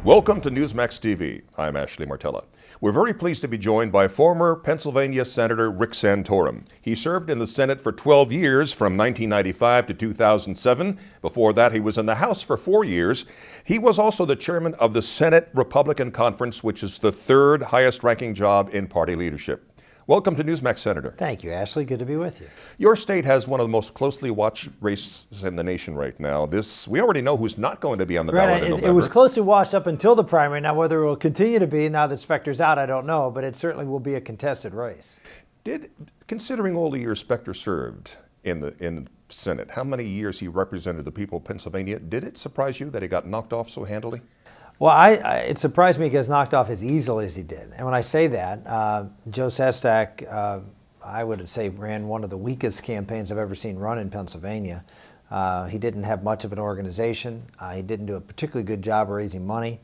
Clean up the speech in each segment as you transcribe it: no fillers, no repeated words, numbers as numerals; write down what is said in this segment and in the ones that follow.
Welcome to Newsmax TV. I'm Ashley Martella. We're very pleased to be joined by former Pennsylvania Senator Rick Santorum. He served in the Senate for 12 years from 1995 to 2007. Before that, he was in the House for 4 years. He was also the chairman of the Senate Republican Conference, which is the third highest ranking job in party leadership. Welcome to Newsmax, Senator. Thank you, Ashley. Good to be with you. Your state has one of the most closely watched races in the nation right now. We already know who's not going to be on the ballot in November. It was closely watched up until the primary. Now, whether it will continue to be now that Specter's out, I don't know, but it certainly will be a contested race. Considering all the years Specter served in the Senate, how many years he represented the people of Pennsylvania, did it surprise you that he got knocked off so handily? Well, it surprised me he gets knocked off as easily as he did. And when I say that, Joe Sestak, I would say, ran one of the weakest campaigns I've ever seen run in Pennsylvania. He didn't have much of an organization. He didn't do a particularly good job of raising money.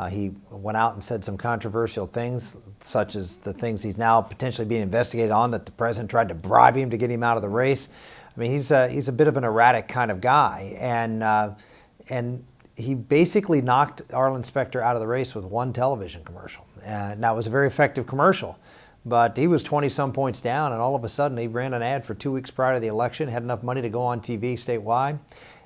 He went out and said some controversial things, such as the things he's now potentially being investigated on, that the president tried to bribe him to get him out of the race. I mean, he's a bit of an erratic kind of guy. And he basically knocked Arlen Specter out of the race with one television commercial. Now, it was a very effective commercial, but he was 20-some points down, and all of a sudden he ran an ad for 2 weeks prior to the election, had enough money to go on TV statewide,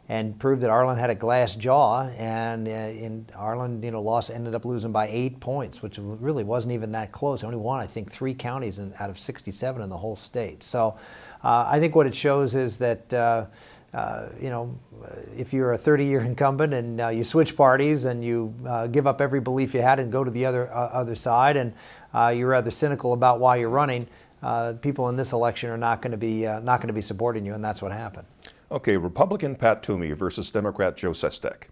and proved that Arlen had a glass jaw, and Arlen, ended up losing by 8 points, which really wasn't even that close. He only won, I think, 3 counties out of 67 in the whole state. So I think what it shows is that if you're a 30-year incumbent and you switch parties and you give up every belief you had and go to the other side, and you're rather cynical about why you're running, people in this election are not going to be supporting you, and that's what happened. Okay, Republican Pat Toomey versus Democrat Joe Sestak.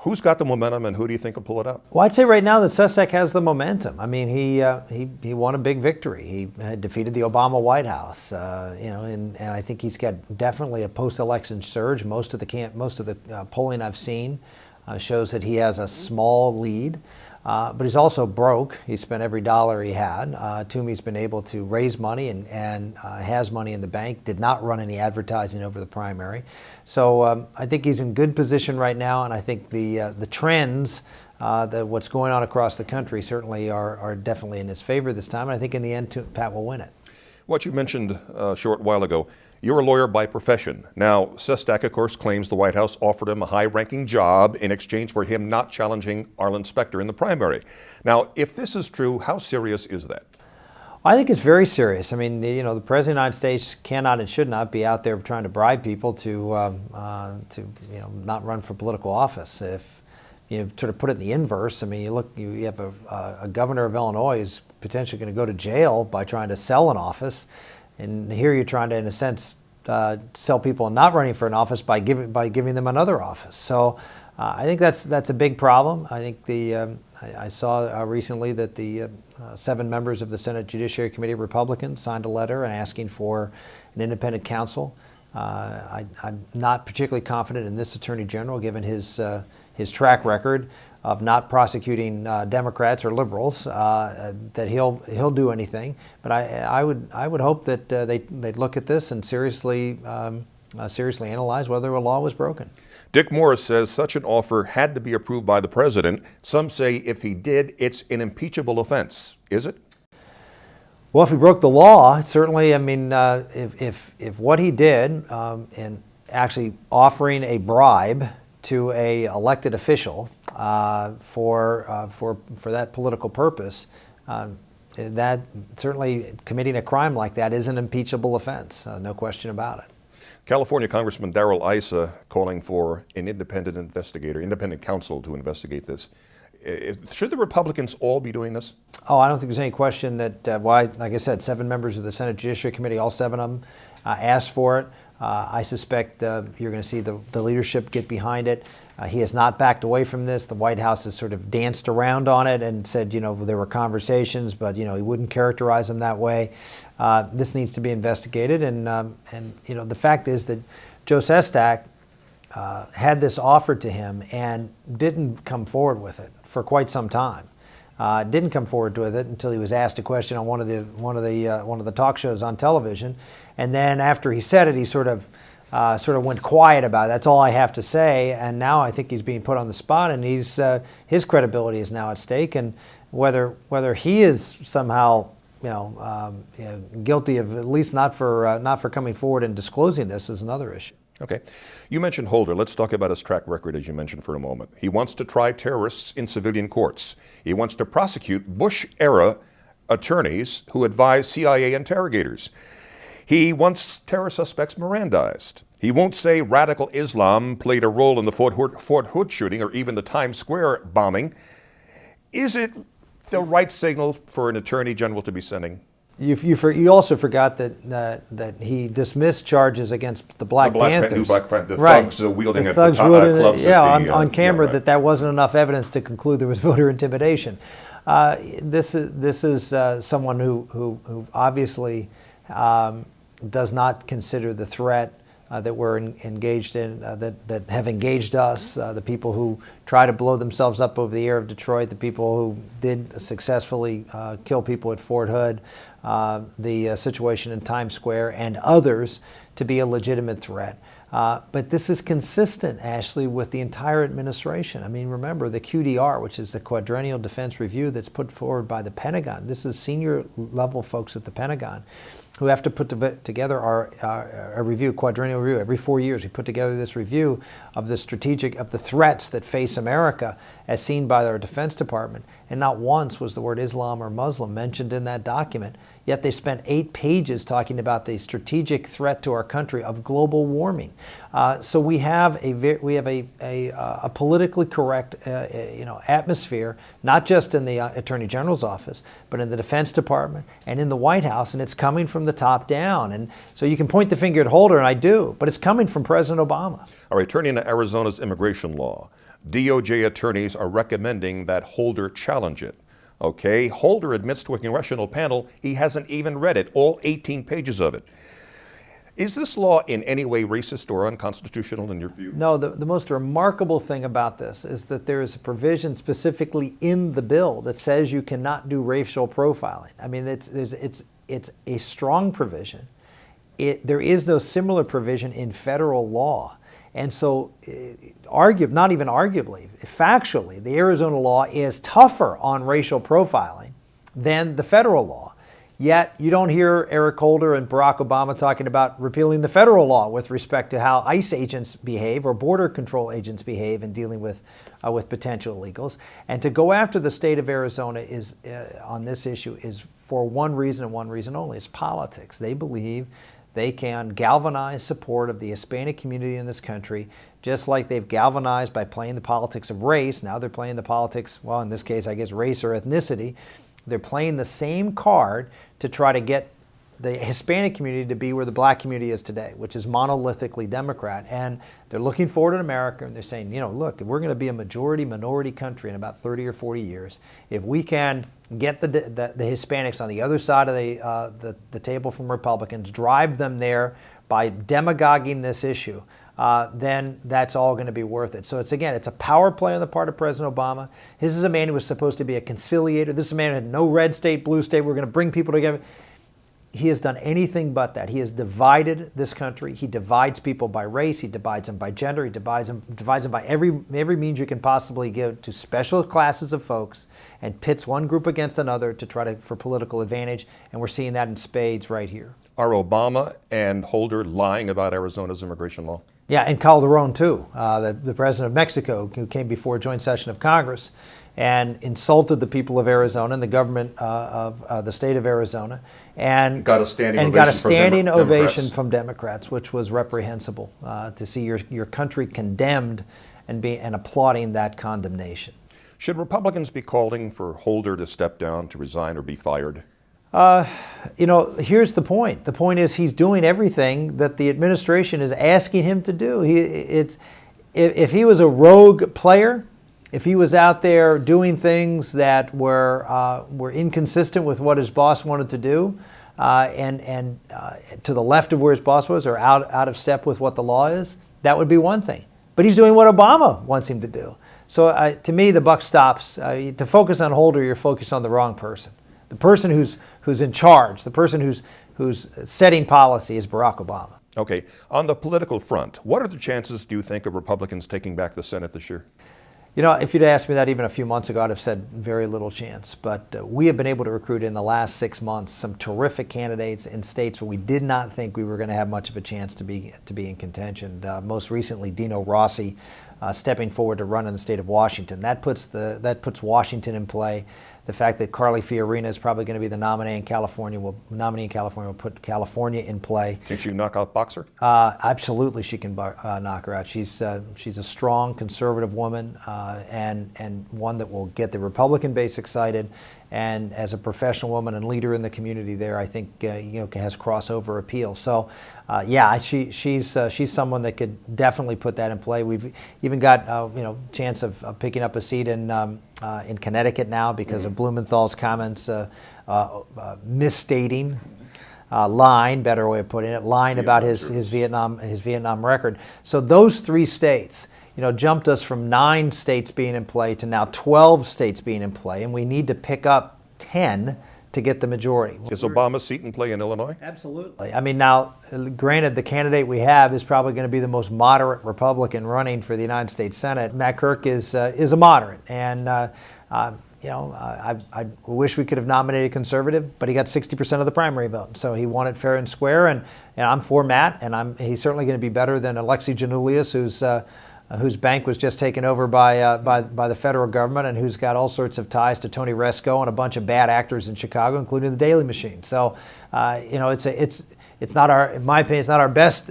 Who's got the momentum, and who do you think will pull it up? Well, I'd say right now that Sestak has the momentum. I mean, he won a big victory. He had defeated the Obama White House, and I think he's got definitely a post-election surge. Most of the polling I've seen shows that he has a small lead. But he's also broke. He spent every dollar he had. Toomey's been able to raise money and has money in the bank, did not run any advertising over the primary. So I think he's in good position right now, and I think the trends, what's going on across the country certainly are definitely in his favor this time. And I think in the end, Pat will win it. What you mentioned a short while ago, you're a lawyer by profession. Now, Sestak, of course, claims the White House offered him a high-ranking job in exchange for him not challenging Arlen Specter in the primary. Now, if this is true, how serious is that? I think it's very serious. I mean, the President of the United States cannot and should not be out there trying to bribe people to not run for political office. If you sort of put it in the inverse, I mean, you have a governor of Illinois who's potentially going to go to jail by trying to sell an office. And here you're trying to, in a sense, sell people not running for an office by giving them another office. So I think that's a big problem. I think I saw recently that the 7 members of the Senate Judiciary Committee, Republicans, signed a letter asking for an independent counsel. I'm not particularly confident in this Attorney General, given his track record of not prosecuting Democrats or liberals, that he'll do anything. But I would hope that they'd look at this and seriously analyze whether a law was broken. Dick Morris says such an offer had to be approved by the president. Some say if he did, it's an impeachable offense. Is it? Well, if he broke the law, certainly. I mean, if what he did in actually offering a bribe to a elected official for that political purpose, that certainly committing a crime like that is an impeachable offense, no question about it. California Congressman Darrell Issa calling for an independent counsel to investigate this. Should the Republicans all be doing this? Oh, I don't think there's any question that, like I said, 7 members of the Senate Judiciary Committee, all 7 of them, asked for it. I suspect you're going to see the leadership get behind it. He has not backed away from this. The White House has sort of danced around on it and said, there were conversations, but, he wouldn't characterize them that way. This needs to be investigated. And the fact is that Joe Sestak had this offered to him and didn't come forward with it for quite some time. Didn't come forward with it until he was asked a question on one of the talk shows on television, and then after he said it, he sort of sort of went quiet about it. That's all I have to say. And now I think he's being put on the spot, and his credibility is now at stake. And whether he is somehow guilty of, at least not for coming forward and disclosing this, is another issue. Okay. You mentioned Holder. Let's talk about his track record, as you mentioned, for a moment. He wants to try terrorists in civilian courts. He wants to prosecute Bush-era attorneys who advise CIA interrogators. He wants terror suspects Mirandized. He won't say radical Islam played a role in the Fort Hood shooting or even the Times Square bombing. Is it the right signal for an attorney general to be sending? You also forgot that he dismissed charges against the Black Panthers. The thugs wielding the clubs. On camera, that wasn't enough evidence to conclude there was voter intimidation. This is someone who obviously does not consider the threat that we're engaged in, that have engaged us, the people who try to blow themselves up over the air of Detroit, the people who did successfully kill people at Fort Hood, the situation in Times Square, and others, to be a legitimate threat. But this is consistent, Ashley, with the entire administration. I mean, remember the QDR, which is the Quadrennial Defense Review that's put forward by the Pentagon. This is senior level folks at the Pentagon who have to put together a review, quadrennial review. Every 4 years, we put together this review of the threats that face America as seen by our Defense Department. And not once was the word Islam or Muslim mentioned in that document. Yet they spent 8 pages talking about the strategic threat to our country of global warming. So we have a politically correct atmosphere, not just in the Attorney General's office, but in the Defense Department and in the White House, and it's coming from the top down. And so you can point the finger at Holder, and I do, but it's coming from President Obama. All right, turning to Arizona's immigration law, DOJ attorneys are recommending that Holder challenge it. Okay, Holder admits to a congressional panel he hasn't even read it, all 18 pages of it. Is this law in any way racist or unconstitutional in your view? No, the most remarkable thing about this is that there is a provision specifically in the bill that says you cannot do racial profiling. I mean, it's a strong provision. There is no similar provision in federal law. And so, not even arguably, factually, the Arizona law is tougher on racial profiling than the federal law. Yet you don't hear Eric Holder and Barack Obama talking about repealing the federal law with respect to how ICE agents behave or border control agents behave in dealing with potential illegals. And to go after the state of Arizona is on this issue is for one reason and one reason only: it's politics. They believe they can galvanize support of the Hispanic community in this country, just like they've galvanized by playing the politics of race. Now they're playing the politics, well, in this case, I guess race or ethnicity. They're playing the same card to try to get the Hispanic community to be where the black community is today, which is monolithically Democrat. And they're looking forward in America, and they're saying, look, we're going to be a majority-minority country in about 30 or 40 years. If we can get the Hispanics on the other side of the table from Republicans, drive them there by demagoguing this issue, then that's all going to be worth it. So it's a power play on the part of President Obama. This is a man who was supposed to be a conciliator. This is a man who had no red state, blue state. We're going to bring people together. He has done anything but that. He has divided this country. He divides people by race. He divides them by gender. He divides them by every means you can possibly give to special classes of folks, and pits one group against another for political advantage. And we're seeing that in spades right here. Are Obama and Holder lying about Arizona's immigration law? Yeah, and Calderon too, the president of Mexico, who came before a joint session of Congress and insulted the people of Arizona and the government of the state of Arizona, and got a standing ovation from Democrats, which was reprehensible to see your country condemned and applauding that condemnation. Should Republicans be calling for Holder to step down, to resign, or be fired? Here's the point. The point is he's doing everything that the administration is asking him to do. If he was a rogue player, if he was out there doing things that were inconsistent with what his boss wanted to do, and to the left of where his boss was, or out of step with what the law is, that would be one thing. But he's doing what Obama wants him to do. So to me, the buck stops. To focus on Holder, you're focused on the wrong person. The person who's in charge, the person who's setting policy is Barack Obama. Okay, on the political front, what are the chances, do you think, of Republicans taking back the Senate this year? You know, if you'd asked me that even a few months ago, I'd have said very little chance. But we have been able to recruit in the last 6 months some terrific candidates in states where we did not think we were going to have much of a chance to be in contention. Most recently, Dino Rossi stepping forward to run in the state of Washington. That puts Washington in play. The fact that Carly Fiorina is probably going to be the nominee in California will put California in play. Can she knock out Boxer? Absolutely, she can knock her out. She's a strong conservative woman and one that will get the Republican base excited. And as a professional woman and leader in the community there, I think has crossover appeal. So, she's someone that could definitely put that in play. We've even got chance of picking up a seat in Connecticut now because of Blumenthal's comments misstating. Better way of putting it, lying about his Vietnam record. So those 3 states, jumped us from 9 states being in play to now 12 states being in play, and we need to pick up 10 to get the majority. Is Obama's seat in play in Illinois? Absolutely. I mean, now, granted, the candidate we have is probably going to be the most moderate Republican running for the United States Senate. Matt Kirk is a moderate, and I wish we could have nominated a conservative, but he got 60% of the primary vote, so he won it fair and square. And I'm for Matt, and he's certainly going to be better than Alexi Janulius, whose bank was just taken over by the federal government, and who's got all sorts of ties to Tony Resco and a bunch of bad actors in Chicago, including the Daily Machine. So, it's not in my opinion, it's not our best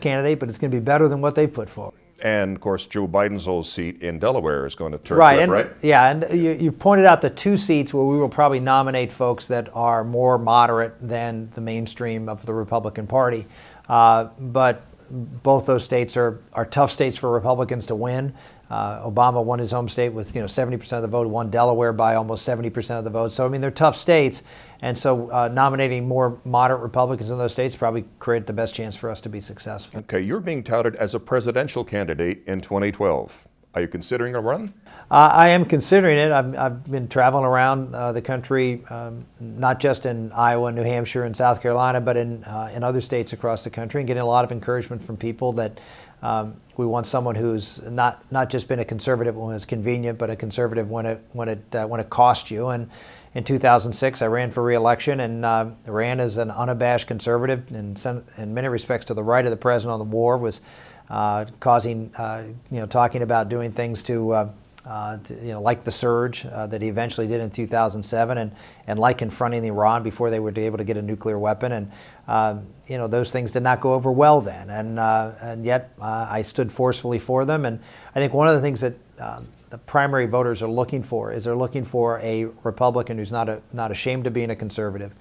candidate, but it's going to be better than what they put forward. And of course, Joe Biden's old seat in Delaware is going to turn right. right? Yeah, and you pointed out the 2 seats where we will probably nominate folks that are more moderate than the mainstream of the Republican Party, but both those states are tough states for Republicans to win. Obama won his home state with 70% of the vote, won Delaware by almost 70% of the vote. So, I mean, they're tough states. And so nominating more moderate Republicans in those states probably create the best chance for us to be successful. Okay, you're being touted as a presidential candidate in 2012. Are you considering a run? I am considering it. I've been traveling around the country, not just in Iowa, New Hampshire, and South Carolina, but in other states across the country, and getting a lot of encouragement from people that we want someone who's not just been a conservative when it's convenient, but a conservative when it costs you. And in 2006, I ran for re-election and ran as an unabashed conservative, and in many respects to the right of the president on the war, was talking about doing things to like the surge that he eventually did in 2007, and like confronting Iran before they were able to get a nuclear weapon, and those things did not go over well then, and yet I stood forcefully for them. And I think one of the things that the primary voters are looking for is they're looking for a Republican who's not ashamed of being a conservative,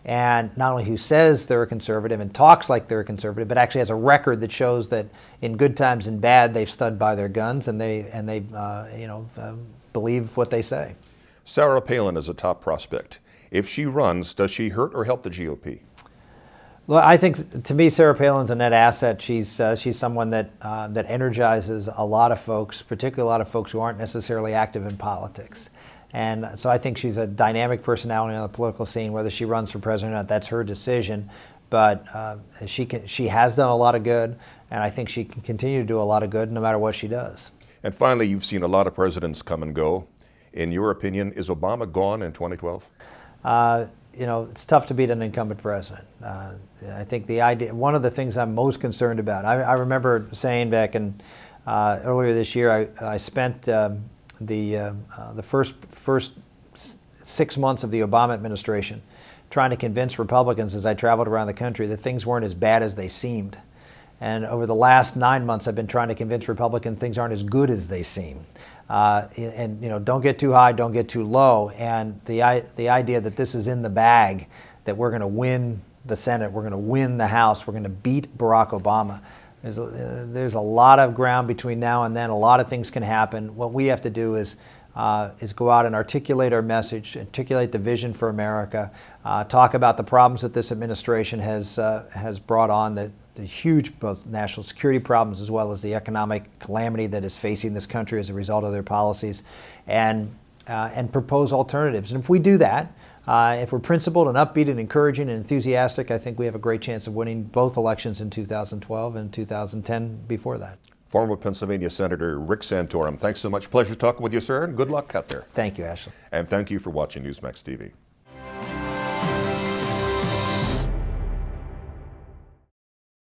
and not only who says they're a conservative and talks like they're a conservative, but actually has a record that shows that in good times and bad they've stood by their guns and they believe what they say. Sarah Palin is a top prospect. If she runs, does she hurt or help the GOP? Well, I think to me, Sarah Palin's a net asset. She's someone that energizes a lot of folks, particularly a lot of folks who aren't necessarily active in politics. And so I think she's a dynamic personality on the political scene. Whether she runs for president or not, that's her decision. But she has done a lot of good, and I think she can continue to do a lot of good no matter what she does. And finally, you've seen a lot of presidents come and go. In your opinion, is Obama gone in 2012? It's tough to beat an incumbent president. I think one of the things I'm most concerned about, I remember saying back in earlier this year, I spent the first 6 months of the Obama administration trying to convince Republicans as I traveled around the country that things weren't as bad as they seemed. And over the last 9 months, I've been trying to convince Republicans things aren't as good as they seem. Don't get too high, don't get too low. And the idea that this is in the bag, that we're going to win the Senate, we're going to win the House, we're going to beat Barack Obama. There's a lot of ground between now and then. A lot of things can happen. What we have to do is go out and articulate our message, articulate the vision for America, talk about the problems that this administration has brought on, the huge both national security problems as well as the economic calamity that is facing this country as a result of their policies, and propose alternatives. And if we do that, If we're principled and upbeat and encouraging and enthusiastic, I think we have a great chance of winning both elections in 2012 and 2010 before that. Former Pennsylvania Senator Rick Santorum, thanks so much. Pleasure talking with you, sir, and good luck out there. Thank you, Ashley. And thank you for watching Newsmax TV.